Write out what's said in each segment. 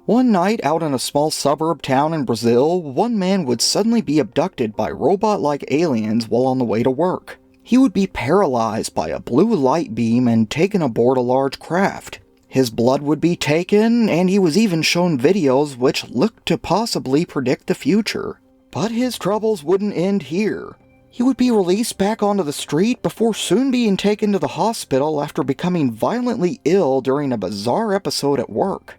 One night out in a small suburb town in Brazil, one man would suddenly be abducted by robot-like aliens while on the way to work. He would be paralyzed by a blue light beam and taken aboard a large craft. His blood would be taken, and he was even shown videos which looked to possibly predict the future. But his troubles wouldn't end here. He would be released back onto the street before soon being taken to the hospital after becoming violently ill during a bizarre episode at work.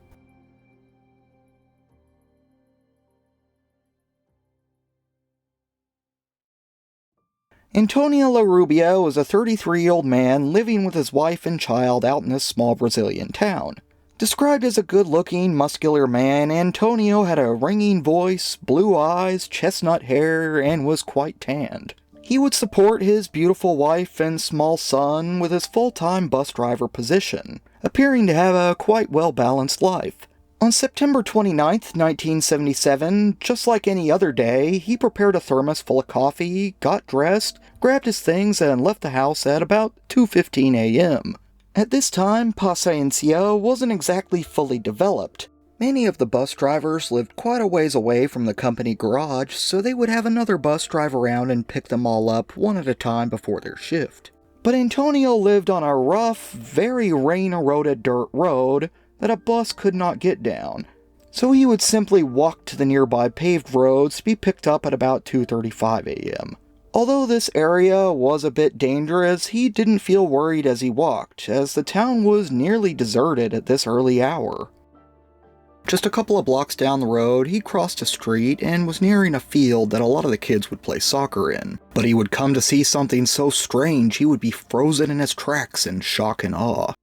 Antonio La Rubia was a 33-year-old man living with his wife and child out in this small Brazilian town. Described as a good-looking, muscular man, Antonio had a ringing voice, blue eyes, chestnut hair, and was quite tanned. He would support his beautiful wife and small son with his full-time bus driver position, appearing to have a quite well-balanced life. On September 29, 1977, just like any other day, he prepared a thermos full of coffee, got dressed, grabbed his things, and left the house at about 2:15 a.m. At this time, Pacencia wasn't exactly fully developed. Many of the bus drivers lived quite a ways away from the company garage, so they would have another bus drive around and pick them all up one at a time before their shift. But Antonio lived on a rough, very rain-eroded dirt road that a bus could not get down, so he would simply walk to the nearby paved roads to be picked up at about 2:35 a.m. Although this area was a bit dangerous, he didn't feel worried as he walked, as the town was nearly deserted at this early hour. Just a couple of blocks down the road, he crossed a street and was nearing a field that a lot of the kids would play soccer in. But he would come to see something so strange he would be frozen in his tracks in shock and awe.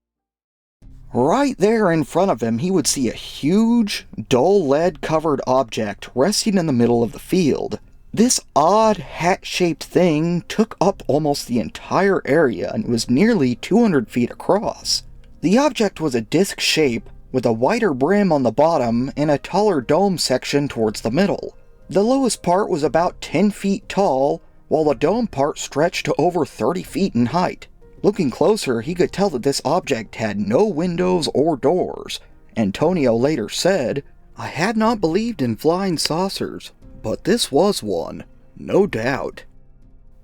Right there in front of him, he would see a huge, dull lead-covered object resting in the middle of the field. This odd, hat-shaped thing took up almost the entire area and was nearly 200 feet across. The object was a disc shape with a wider brim on the bottom and a taller dome section towards the middle. The lowest part was about 10 feet tall, while the dome part stretched to over 30 feet in height. Looking closer, he could tell that this object had no windows or doors. Antonio later said, "I had not believed in flying saucers, but this was one, no doubt."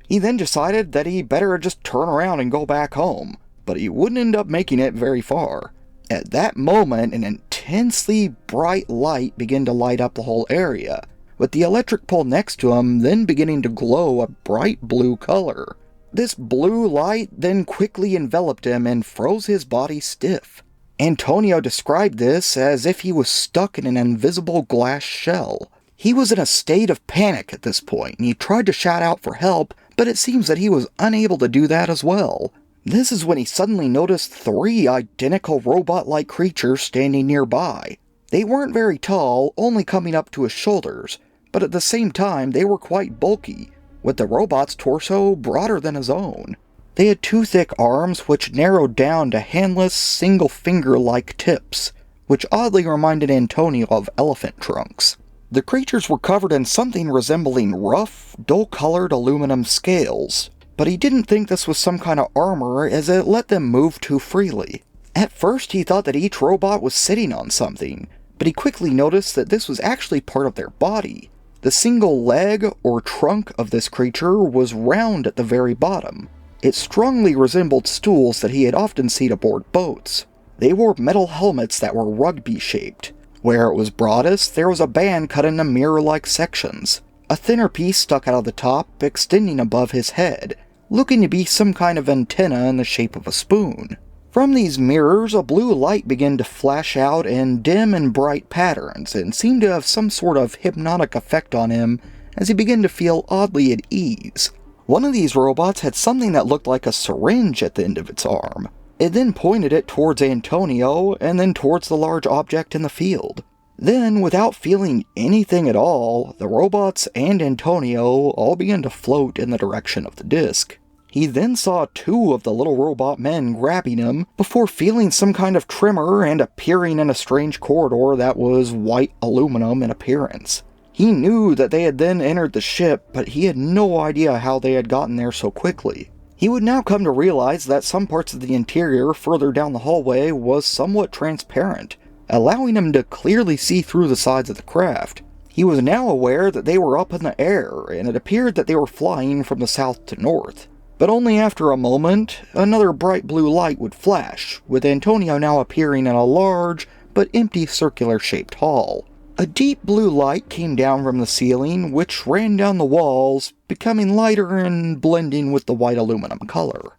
He then decided that he better just turn around and go back home, but he wouldn't end up making it very far. At that moment, an intensely bright light began to light up the whole area, with the electric pole next to him then beginning to glow a bright blue color. This blue light then quickly enveloped him and froze his body stiff. Antonio described this as if he was stuck in an invisible glass shell. He was in a state of panic at this point, and he tried to shout out for help, but it seems that he was unable to do that as well. This is when he suddenly noticed 3 identical robot-like creatures standing nearby. They weren't very tall, only coming up to his shoulders, but at the same time they were quite bulky, with the robot's torso broader than his own. They had 2 thick arms which narrowed down to handless, single-finger-like tips, which oddly reminded Antonio of elephant trunks. The creatures were covered in something resembling rough, dull-colored aluminum scales, but he didn't think this was some kind of armor as it let them move too freely. At first he thought that each robot was sitting on something, but he quickly noticed that this was actually part of their body. The single leg or trunk of this creature was round at the very bottom. It strongly resembled stools that he had often seen aboard boats. They wore metal helmets that were rugby-shaped. Where it was broadest, there was a band cut into mirror-like sections. A thinner piece stuck out of the top, extending above his head, looking to be some kind of antenna in the shape of a spoon. From these mirrors, a blue light began to flash out in dim and bright patterns, and seemed to have some sort of hypnotic effect on him as he began to feel oddly at ease. One of these robots had something that looked like a syringe at the end of its arm. It then pointed it towards Antonio, and then towards the large object in the field. Then, without feeling anything at all, the robots and Antonio all began to float in the direction of the disc. He then saw 2 of the little robot men grabbing him before feeling some kind of tremor and appearing in a strange corridor that was white aluminum in appearance. He knew that they had then entered the ship, but he had no idea how they had gotten there so quickly. He would now come to realize that some parts of the interior further down the hallway was somewhat transparent, allowing him to clearly see through the sides of the craft. He was now aware that they were up in the air, and it appeared that they were flying from the south to north. But only after a moment, another bright blue light would flash, with Antonio now appearing in a large but empty circular-shaped hall. A deep blue light came down from the ceiling, which ran down the walls, becoming lighter and blending with the white aluminum color.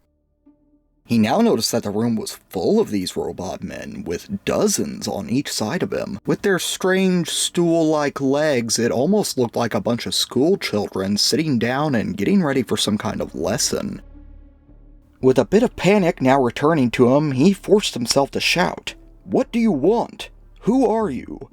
He now noticed that the room was full of these robot men, with dozens on each side of him. With their strange stool-like legs, it almost looked like a bunch of school children sitting down and getting ready for some kind of lesson. With a bit of panic now returning to him, he forced himself to shout, "What do you want? Who are you?"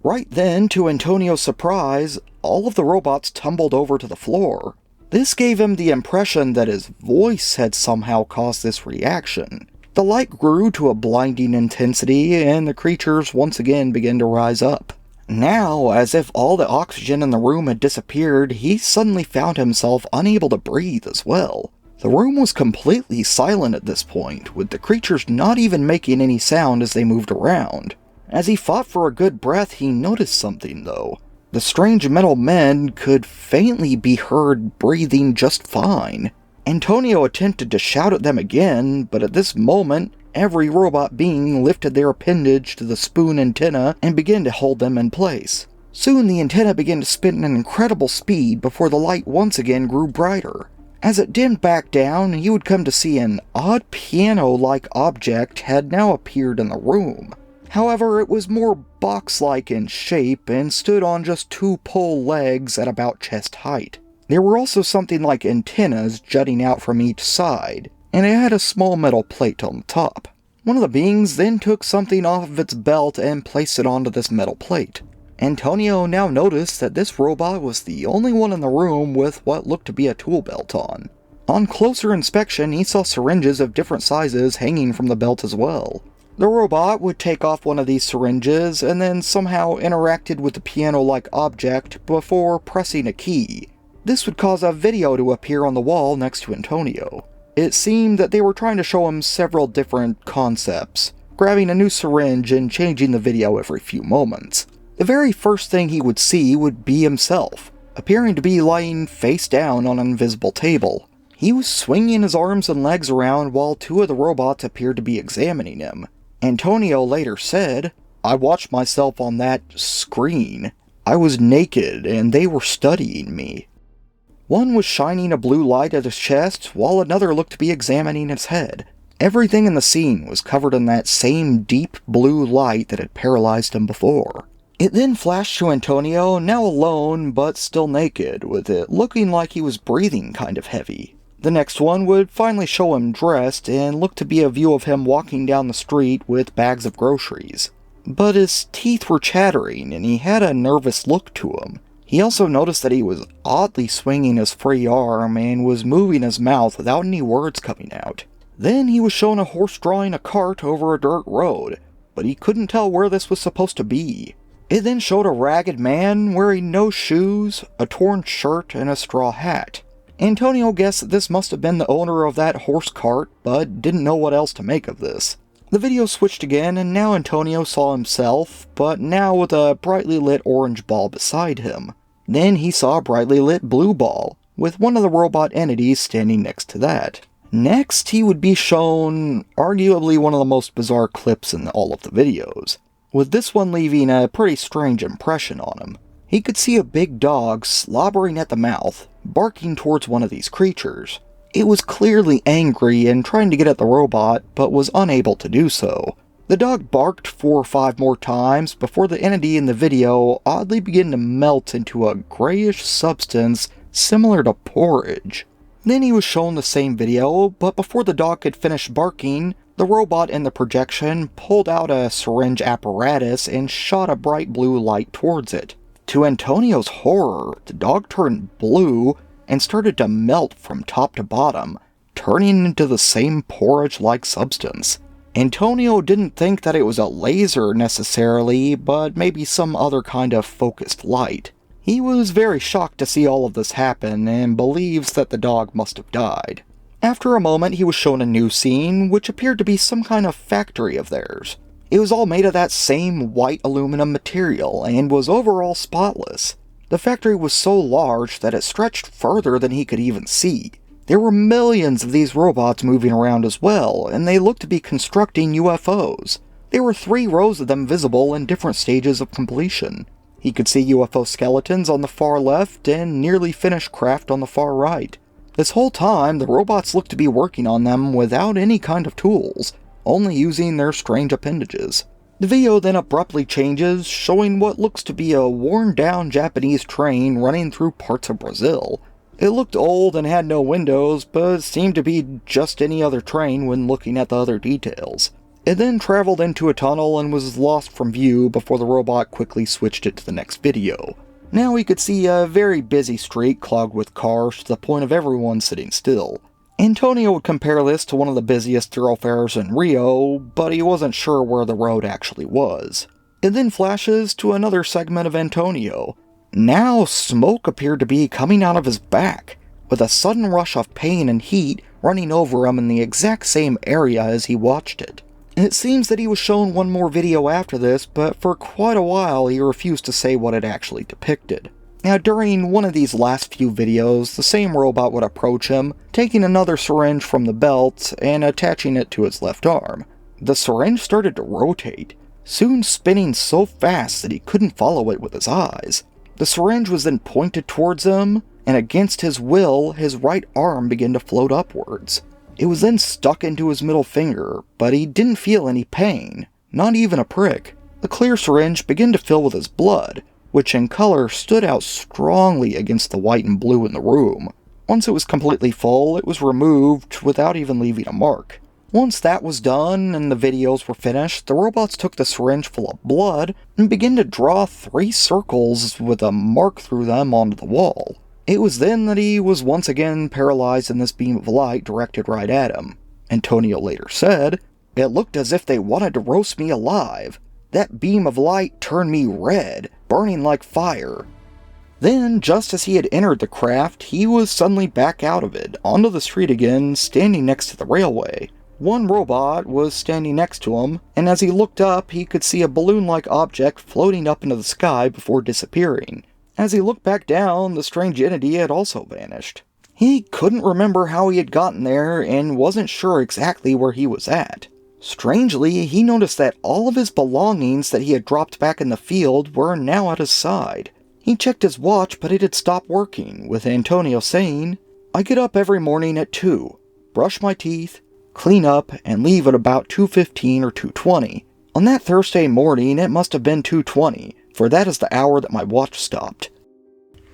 Right then, to Antonio's surprise, all of the robots tumbled over to the floor. This gave him the impression that his voice had somehow caused this reaction. The light grew to a blinding intensity, and the creatures once again began to rise up. Now, as if all the oxygen in the room had disappeared, he suddenly found himself unable to breathe as well. The room was completely silent at this point, with the creatures not even making any sound as they moved around. As he fought for a good breath, he noticed something, though. The strange metal men could faintly be heard breathing just fine. Antonio attempted to shout at them again, but at this moment, every robot being lifted their appendage to the spoon antenna and began to hold them in place. Soon the antenna began to spin at an incredible speed before the light once again grew brighter. As it dimmed back down, he would come to see an odd piano-like object had now appeared in the room. However, it was more box-like in shape and stood on just two pole legs at about chest height. There were also something like antennas jutting out from each side, and it had a small metal plate on the top. One of the beings then took something off of its belt and placed it onto this metal plate. Antonio now noticed that this robot was the only one in the room with what looked to be a tool belt on. On closer inspection, he saw syringes of different sizes hanging from the belt as well. The robot would take off one of these syringes and then somehow interacted with the piano-like object before pressing a key. This would cause a video to appear on the wall next to Antonio. It seemed that they were trying to show him several different concepts, grabbing a new syringe and changing the video every few moments. The very first thing he would see would be himself, appearing to be lying face down on an invisible table. He was swinging his arms and legs around while two of the robots appeared to be examining him. Antonio later said, "I watched myself on that screen. I was naked and they were studying me." One was shining a blue light at his chest, while another looked to be examining his head. Everything in the scene was covered in that same deep blue light that had paralyzed him before. It then flashed to Antonio, now alone but still naked, with it looking like he was breathing kind of heavy. The next one would finally show him dressed and looked to be a view of him walking down the street with bags of groceries. But his teeth were chattering and he had a nervous look to him. He also noticed that he was oddly swinging his free arm and was moving his mouth without any words coming out. Then he was shown a horse drawing a cart over a dirt road, but he couldn't tell where this was supposed to be. It then showed a ragged man wearing no shoes, a torn shirt, and a straw hat. Antonio guessed that this must have been the owner of that horse cart, but didn't know what else to make of this. The video switched again, and now Antonio saw himself, but now with a brightly lit orange ball beside him. Then he saw a brightly lit blue ball, with one of the robot entities standing next to that. Next, he would be shown arguably one of the most bizarre clips in all of the videos, with this one leaving a pretty strange impression on him. He could see a big dog slobbering at the mouth, barking towards one of these creatures. It was clearly angry and trying to get at the robot, but was unable to do so. The dog barked 4 or 5 more times before the entity in the video oddly began to melt into a grayish substance similar to porridge. Then he was shown the same video, but before the dog could finish barking, the robot in the projection pulled out a syringe apparatus and shot a bright blue light towards it. To Antonio's horror, the dog turned blue and started to melt from top to bottom, turning into the same porridge-like substance. Antonio didn't think that it was a laser necessarily, but maybe some other kind of focused light. He was very shocked to see all of this happen and believes that the dog must have died. After a moment, he was shown a new scene, which appeared to be some kind of factory of theirs. It was all made of that same white aluminum material and was overall spotless. The factory was so large that it stretched further than he could even see. There were millions of these robots moving around as well, and they looked to be constructing UFOs. There were 3 rows of them visible in different stages of completion. He could see UFO skeletons on the far left and nearly finished craft on the far right. This whole time, the robots looked to be working on them without any kind of tools, only using their strange appendages. The video then abruptly changes, showing what looks to be a worn-down Japanese train running through parts of Brazil. It looked old and had no windows, but seemed to be just any other train when looking at the other details. It then traveled into a tunnel and was lost from view before the robot quickly switched it to the next video. Now we could see a very busy street clogged with cars to the point of everyone sitting still. Antonio would compare this to one of the busiest thoroughfares in Rio, but he wasn't sure where the road actually was. It then flashes to another segment of Antonio. Now smoke appeared to be coming out of his back, with a sudden rush of pain and heat running over him in the exact same area as he watched it. It seems that he was shown one more video after this, but for quite a while he refused to say what it actually depicted. Now during one of these last few videos, the same robot would approach him, taking another syringe from the belt and attaching it to his left arm. The syringe started to rotate, soon spinning so fast that he couldn't follow it with his eyes. The syringe was then pointed towards him, and against his will, his right arm began to float upwards. It was then stuck into his middle finger, but he didn't feel any pain, not even a prick. The clear syringe began to fill with his blood, which in color stood out strongly against the white and blue in the room. Once it was completely full, it was removed without even leaving a mark. Once that was done and the videos were finished, the robots took the syringe full of blood and began to draw 3 circles with a mark through them onto the wall. It was then that he was once again paralyzed in this beam of light directed right at him. Antonio later said, "It looked as if they wanted to roast me alive. That beam of light turned me red, burning like fire." Then, just as he had entered the craft, he was suddenly back out of it, onto the street again, standing next to the railway. One robot was standing next to him, and as he looked up, he could see a balloon-like object floating up into the sky before disappearing. As he looked back down, the strange entity had also vanished. He couldn't remember how he had gotten there, and wasn't sure exactly where he was at. Strangely, he noticed that all of his belongings that he had dropped back in the field were now at his side. He checked his watch, but it had stopped working, with Antonio saying, "I get up every morning at 2, brush my teeth, clean up, and leave at about 2:15 or 2:20. On that Thursday morning, it must have been 2:20, for that is the hour that my watch stopped."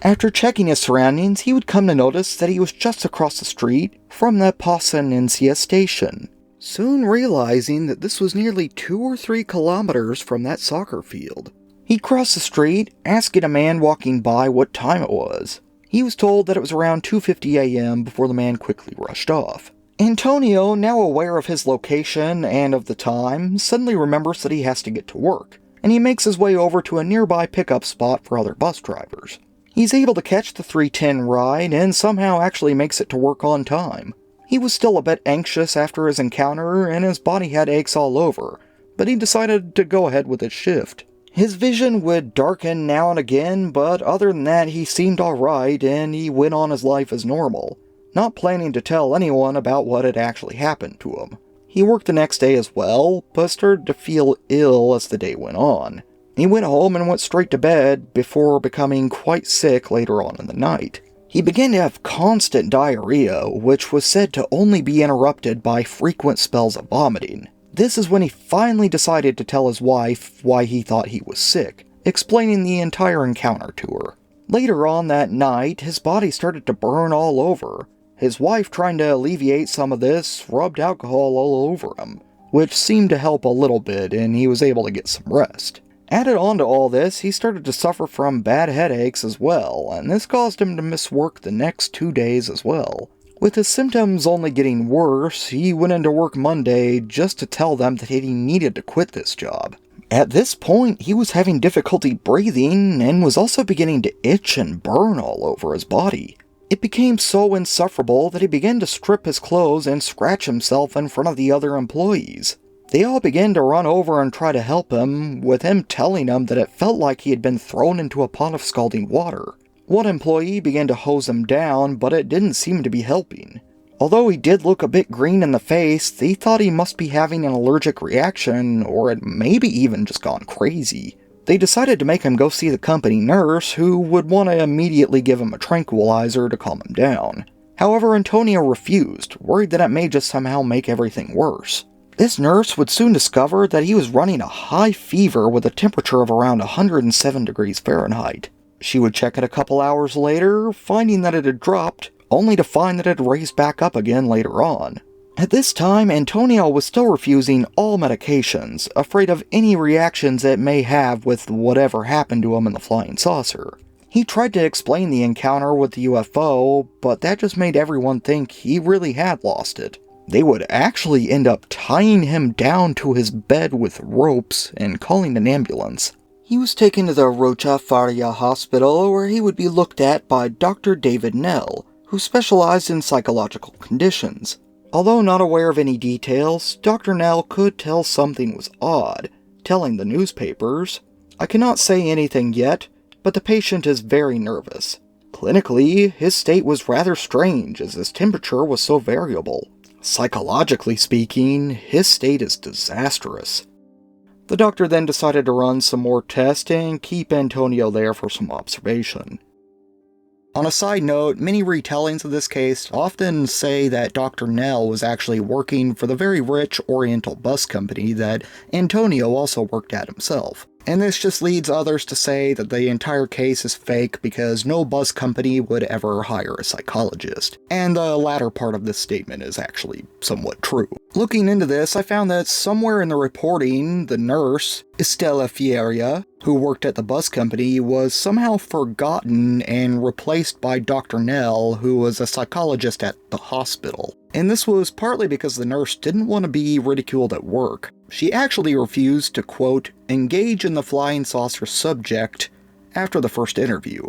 After checking his surroundings, he would come to notice that he was just across the street from the Pacencia station, soon realizing that this was nearly 2 or 3 kilometers from that soccer field. He crossed the street, asking a man walking by what time it was. He was told that it was around 2:50 a.m. before the man quickly rushed off. Antonio, now aware of his location and of the time, suddenly remembers that he has to get to work, and he makes his way over to a nearby pickup spot for other bus drivers. He's able to catch the 3:10 ride and somehow actually makes it to work on time. He was still a bit anxious after his encounter and his body had aches all over, but he decided to go ahead with his shift. His vision would darken now and again, but other than that he seemed alright and he went on his life as normal, not planning to tell anyone about what had actually happened to him. He worked the next day as well, but started to feel ill as the day went on. He went home and went straight to bed before becoming quite sick later on in the night. He began to have constant diarrhea, which was said to only be interrupted by frequent spells of vomiting. This is when he finally decided to tell his wife why he thought he was sick, explaining the entire encounter to her. Later on that night, his body started to burn all over. His wife, trying to alleviate some of this, rubbed alcohol all over him, which seemed to help a little bit and he was able to get some rest. Added on to all this, he started to suffer from bad headaches as well, and this caused him to miss work the next 2 days as well. With his symptoms only getting worse, he went into work Monday just to tell them that he needed to quit this job. At this point, he was having difficulty breathing and was also beginning to itch and burn all over his body. It became so insufferable that he began to strip his clothes and scratch himself in front of the other employees. They all began to run over and try to help him, with him telling them that it felt like he had been thrown into a pot of scalding water. One employee began to hose him down, but it didn't seem to be helping. Although he did look a bit green in the face, they thought he must be having an allergic reaction, or had maybe even just gone crazy. They decided to make him go see the company nurse, who would want to immediately give him a tranquilizer to calm him down. However, Antonio refused, worried that it may just somehow make everything worse. This nurse would soon discover that he was running a high fever with a temperature of around 107 degrees Fahrenheit. She would check it a couple hours later, finding that it had dropped, only to find that it had raised back up again later on. At this time, Antonio was still refusing all medications, afraid of any reactions it may have with whatever happened to him in the flying saucer. He tried to explain the encounter with the UFO, but that just made everyone think he really had lost it. They would actually end up tying him down to his bed with ropes and calling an ambulance. He was taken to the Rocha Faria Hospital, where he would be looked at by Dr. David Nell, who specialized in psychological conditions. Although not aware of any details, Dr. Nell could tell something was odd, telling the newspapers, "I cannot say anything yet, but the patient is very nervous. Clinically, his state was rather strange as his temperature was so variable. Psychologically speaking, his state is disastrous." The doctor then decided to run some more tests and keep Antonio there for some observation. On a side note, many retellings of this case often say that Dr. Nell was actually working for the very rich Oriental bus company that Antonio also worked at himself. And this just leads others to say that the entire case is fake because no bus company would ever hire a psychologist. And the latter part of this statement is actually somewhat true. Looking into this, I found that somewhere in the reporting, the nurse, Estela Fieria, who worked at the bus company, was somehow forgotten and replaced by Dr. Nell, who was a psychologist at the hospital. And this was partly because the nurse didn't want to be ridiculed at work. She actually refused to, quote, engage in the flying saucer subject after the first interview.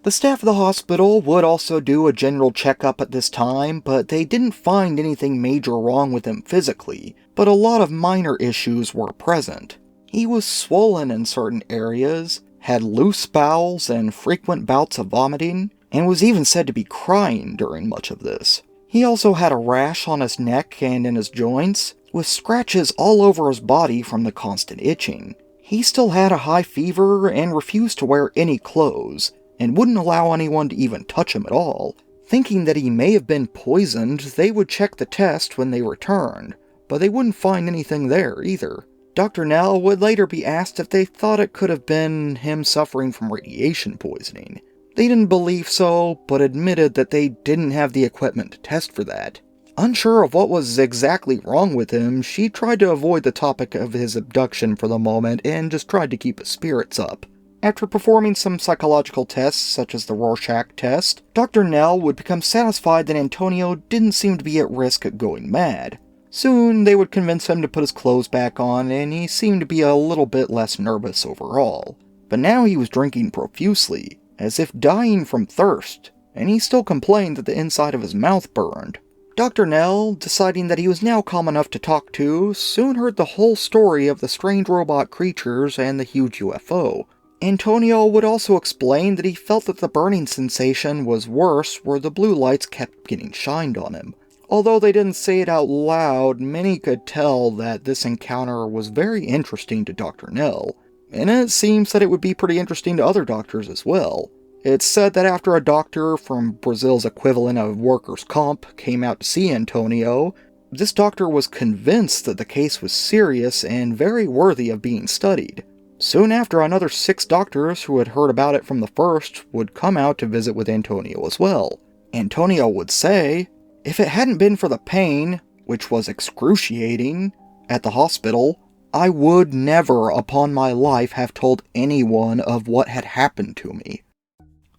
The staff of the hospital would also do a general checkup at this time, but they didn't find anything major wrong with him physically, but a lot of minor issues were present. He was swollen in certain areas, had loose bowels and frequent bouts of vomiting, and was even said to be crying during much of this. He also had a rash on his neck and in his joints, with scratches all over his body from the constant itching. He still had a high fever and refused to wear any clothes, and wouldn't allow anyone to even touch him at all. Thinking that he may have been poisoned, they would check the test when they returned, but they wouldn't find anything there either. Dr. Nell would later be asked if they thought it could have been him suffering from radiation poisoning. They didn't believe so, but admitted that they didn't have the equipment to test for that. Unsure of what was exactly wrong with him, she tried to avoid the topic of his abduction for the moment and just tried to keep his spirits up. After performing some psychological tests, such as the Rorschach test, Dr. Nell would become satisfied that Antonio didn't seem to be at risk of going mad. Soon, they would convince him to put his clothes back on, and he seemed to be a little bit less nervous overall. But now he was drinking profusely, as if dying from thirst, and he still complained that the inside of his mouth burned. Dr. Nell, deciding that he was now calm enough to talk to, soon heard the whole story of the strange robot creatures and the huge UFO. Antonio would also explain that he felt that the burning sensation was worse where the blue lights kept getting shined on him. Although they didn't say it out loud, many could tell that this encounter was very interesting to Dr. Nell, and it seems that it would be pretty interesting to other doctors as well. It's said that after a doctor from Brazil's equivalent of workers' comp came out to see Antonio, this doctor was convinced that the case was serious and very worthy of being studied. Soon after, another 6 doctors who had heard about it from the first would come out to visit with Antonio as well. Antonio would say, "If it hadn't been for the pain, which was excruciating, at the hospital, I would never upon my life have told anyone of what had happened to me."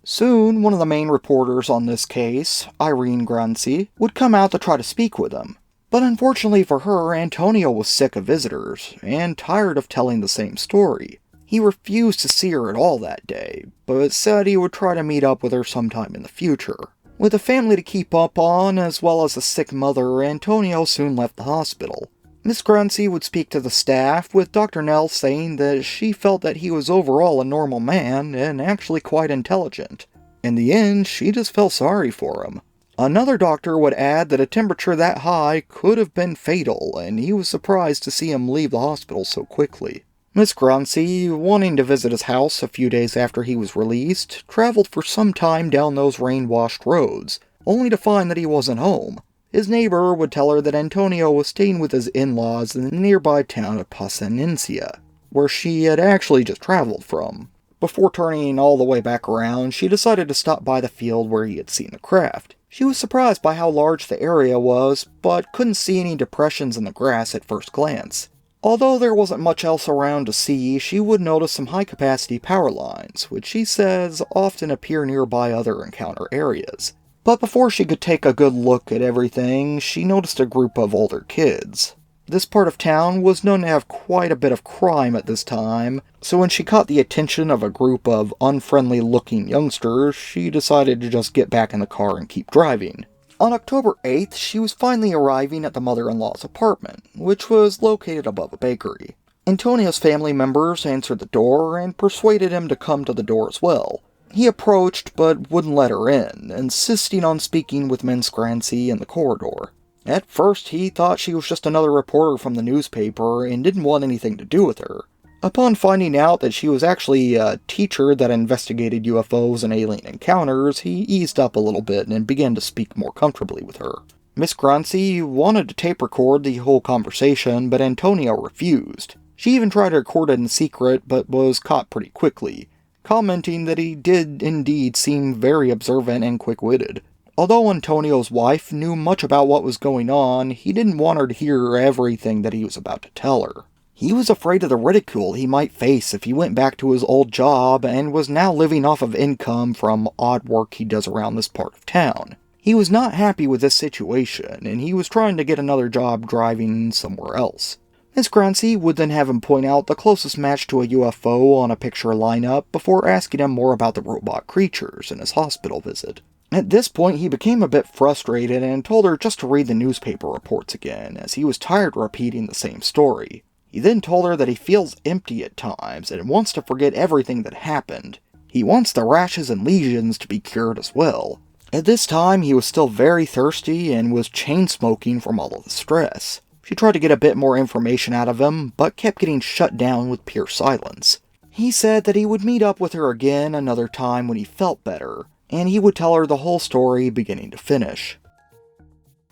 Soon, one of the main reporters on this case, Irene Granci, would come out to try to speak with him. But unfortunately for her, Antonio was sick of visitors, and tired of telling the same story. He refused to see her at all that day, but said he would try to meet up with her sometime in the future. With a family to keep up on, as well as a sick mother, Antonio soon left the hospital. Miss Gruncy would speak to the staff, with Dr. Nell saying that she felt that he was overall a normal man and actually quite intelligent. In the end, she just felt sorry for him. Another doctor would add that a temperature that high could have been fatal, and he was surprised to see him leave the hospital so quickly. Miss Gruncy, wanting to visit his house a few days after he was released, traveled for some time down those rain-washed roads, only to find that he wasn't home. His neighbor would tell her that Antonio was staying with his in-laws in the nearby town of Pacencia, where she had actually just traveled from. Before turning all the way back around, she decided to stop by the field where he had seen the craft. She was surprised by how large the area was, but couldn't see any depressions in the grass at first glance. Although there wasn't much else around to see, she would notice some high-capacity power lines, which she says often appear nearby other encounter areas. But before she could take a good look at everything, she noticed a group of older kids. This part of town was known to have quite a bit of crime at this time, so when she caught the attention of a group of unfriendly-looking youngsters, she decided to just get back in the car and keep driving. On October 8th, she was finally arriving at the mother-in-law's apartment, which was located above a bakery. Antonio's family members answered the door and persuaded him to come to the door as well. He approached, but wouldn't let her in, insisting on speaking with Miss Gruncy in the corridor. At first, he thought she was just another reporter from the newspaper and didn't want anything to do with her. Upon finding out that she was actually a teacher that investigated UFOs and alien encounters, he eased up a little bit and began to speak more comfortably with her. Miss Gruncy wanted to tape record the whole conversation, but Antonio refused. She even tried to record it in secret, but was caught pretty quickly, commenting that he did indeed seem very observant and quick-witted. Although Antonio's wife knew much about what was going on, he didn't want her to hear everything that he was about to tell her. He was afraid of the ridicule he might face if he went back to his old job and was now living off of income from odd work he does around this part of town. He was not happy with this situation, and he was trying to get another job driving somewhere else. Miss Gruncy would then have him point out the closest match to a UFO on a picture lineup before asking him more about the robot creatures in his hospital visit. At this point, he became a bit frustrated and told her just to read the newspaper reports again, as he was tired of repeating the same story. He then told her that he feels empty at times and wants to forget everything that happened. He wants the rashes and lesions to be cured as well. At this time, he was still very thirsty and was chain-smoking from all of the stress. She tried to get a bit more information out of him, but kept getting shut down with pure silence. He said that he would meet up with her again another time when he felt better, and he would tell her the whole story beginning to finish.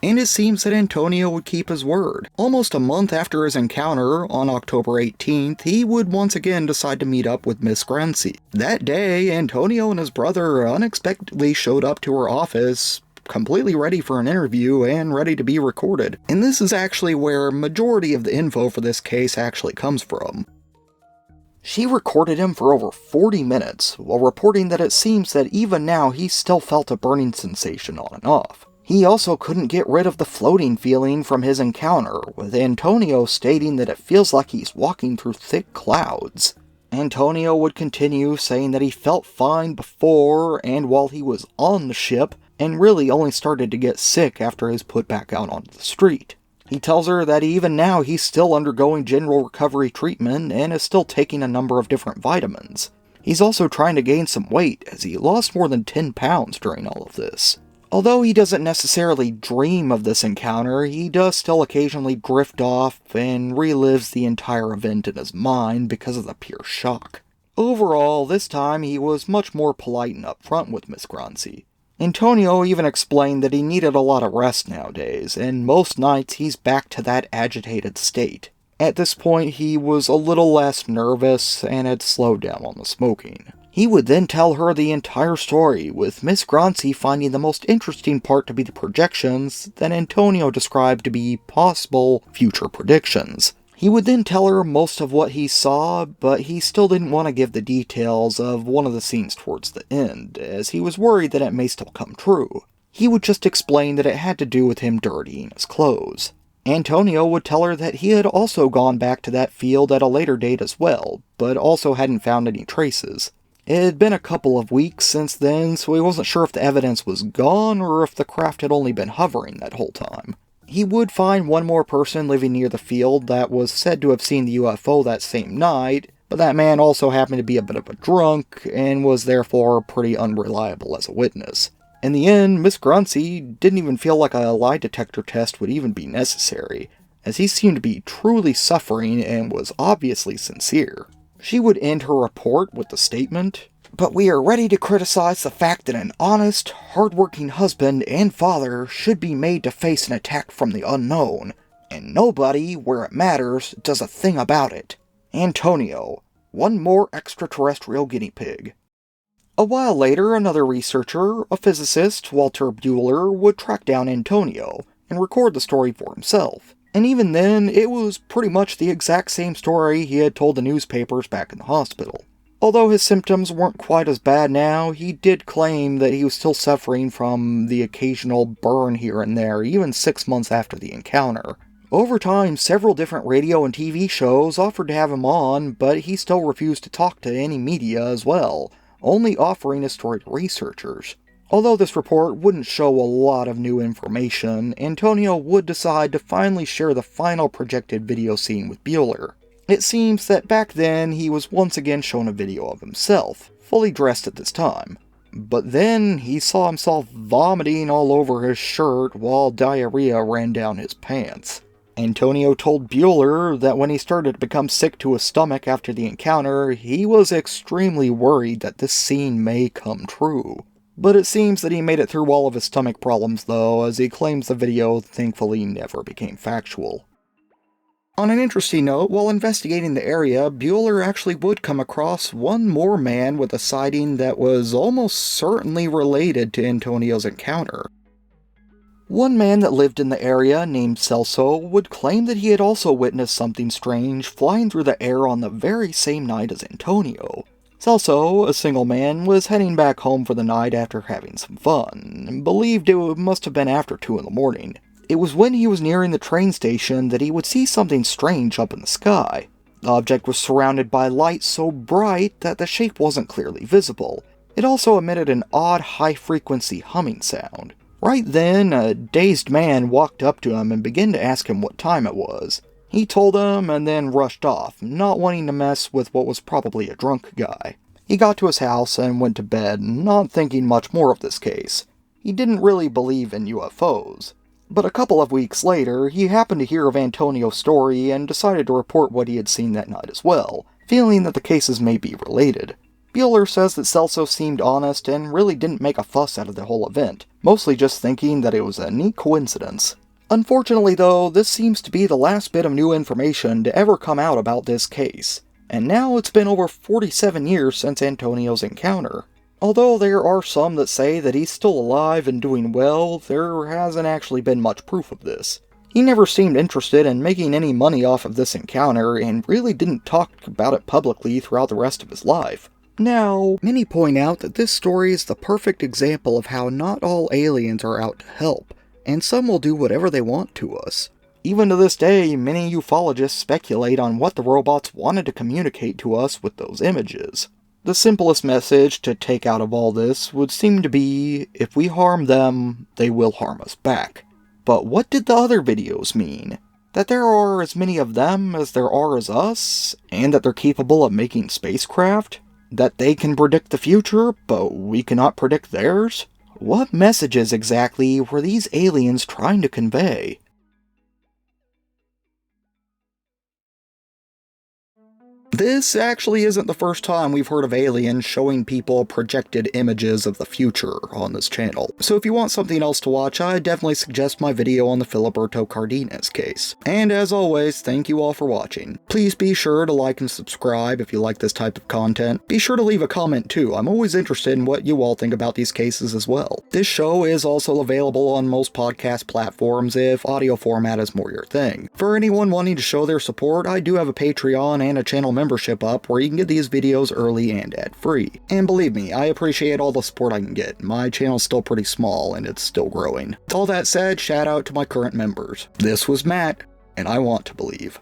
And it seems that Antonio would keep his word. Almost a month after his encounter, on October 18th, he would once again decide to meet up with Miss Gruncy. That day, Antonio and his brother unexpectedly showed up to her office, completely ready for an interview and ready to be recorded. And this is actually where majority of the info for this case actually comes from. She recorded him for over 40 minutes, while reporting that it seems that even now he still felt a burning sensation on and off. He also couldn't get rid of the floating feeling from his encounter, with Antonio stating that it feels like he's walking through thick clouds. Antonio would continue saying that he felt fine before and while he was on the ship, and really only started to get sick after he was put back out onto the street. He tells her that even now he's still undergoing general recovery treatment and is still taking a number of different vitamins. He's also trying to gain some weight, as he lost more than 10 pounds during all of this. Although he doesn't necessarily dream of this encounter, he does still occasionally drift off and relives the entire event in his mind because of the pure shock. Overall, this time he was much more polite and upfront with Miss Gruncy. Antonio even explained that he needed a lot of rest nowadays, and most nights he's back to that agitated state. At this point, he was a little less nervous and had slowed down on the smoking. He would then tell her the entire story, with Miss Gruncy finding the most interesting part to be the projections that Antonio described to be possible future predictions. He would then tell her most of what he saw, but he still didn't want to give the details of one of the scenes towards the end, as he was worried that it may still come true. He would just explain that it had to do with him dirtying his clothes. Antonio would tell her that he had also gone back to that field at a later date as well, but also hadn't found any traces. It had been a couple of weeks since then, so he wasn't sure if the evidence was gone or if the craft had only been hovering that whole time. He would find one more person living near the field that was said to have seen the UFO that same night, but that man also happened to be a bit of a drunk and was therefore pretty unreliable as a witness. In the end, Miss Gruncy didn't even feel like a lie detector test would even be necessary, as he seemed to be truly suffering and was obviously sincere. She would end her report with the statement, "But we are ready to criticize the fact that an honest, hard-working husband and father should be made to face an attack from the unknown, and nobody, where it matters, does a thing about it. Antonio, one more extraterrestrial guinea pig." A while later, another researcher, a physicist, Walter Bueller, would track down Antonio and record the story for himself. And even then, it was pretty much the exact same story he had told the newspapers back in the hospital. Although his symptoms weren't quite as bad now, he did claim that he was still suffering from the occasional burn here and there, even 6 months after the encounter. Over time, several different radio and TV shows offered to have him on, but he still refused to talk to any media as well, only offering his story to researchers. Although this report wouldn't show a lot of new information, Antonio would decide to finally share the final projected video scene with Bueller. It seems that back then he was once again shown a video of himself, fully dressed at this time. But then he saw himself vomiting all over his shirt while diarrhea ran down his pants. Antonio told Bueller that when he started to become sick to his stomach after the encounter, he was extremely worried that this scene may come true. But it seems that he made it through all of his stomach problems though, as he claims the video thankfully never became factual. On an interesting note, while investigating the area, Bueller actually would come across one more man with a sighting that was almost certainly related to Antonio's encounter. One man that lived in the area, named Celso, would claim that he had also witnessed something strange flying through the air on the very same night as Antonio. Celso, a single man, was heading back home for the night after having some fun, and believed it must have been after 2 in the morning. It was when he was nearing the train station that he would see something strange up in the sky. The object was surrounded by light so bright that the shape wasn't clearly visible. It also emitted an odd high-frequency humming sound. Right then, a dazed man walked up to him and began to ask him what time it was. He told him and then rushed off, not wanting to mess with what was probably a drunk guy. He got to his house and went to bed, not thinking much more of this case. He didn't really believe in UFOs. But a couple of weeks later, he happened to hear of Antonio's story and decided to report what he had seen that night as well, feeling that the cases may be related. Bueller says that Celso seemed honest and really didn't make a fuss out of the whole event, mostly just thinking that it was a neat coincidence. Unfortunately though, this seems to be the last bit of new information to ever come out about this case, and now it's been over 47 years since Antonio's encounter. Although there are some that say that he's still alive and doing well, there hasn't actually been much proof of this. He never seemed interested in making any money off of this encounter and really didn't talk about it publicly throughout the rest of his life. Now, many point out that this story is the perfect example of how not all aliens are out to help, and some will do whatever they want to us. Even to this day, many ufologists speculate on what the robots wanted to communicate to us with those images. The simplest message to take out of all this would seem to be, if we harm them, they will harm us back. But what did the other videos mean? That there are as many of them as there are as us, and that they're capable of making spacecraft? That they can predict the future, but we cannot predict theirs? What messages exactly were these aliens trying to convey? This actually isn't the first time we've heard of aliens showing people projected images of the future on this channel. So if you want something else to watch, I definitely suggest my video on the Filiberto Cardenas case. And as always, thank you all for watching. Please be sure to like and subscribe if you like this type of content. Be sure to leave a comment too, I'm always interested in what you all think about these cases as well. This show is also available on most podcast platforms if audio format is more your thing. For anyone wanting to show their support, I do have a Patreon and a channel membership up where you can get these videos early and ad-free. And believe me, I appreciate all the support I can get. My channel's still pretty small and it's still growing. With all that said, shout out to my current members. This was Matt, and I want to believe.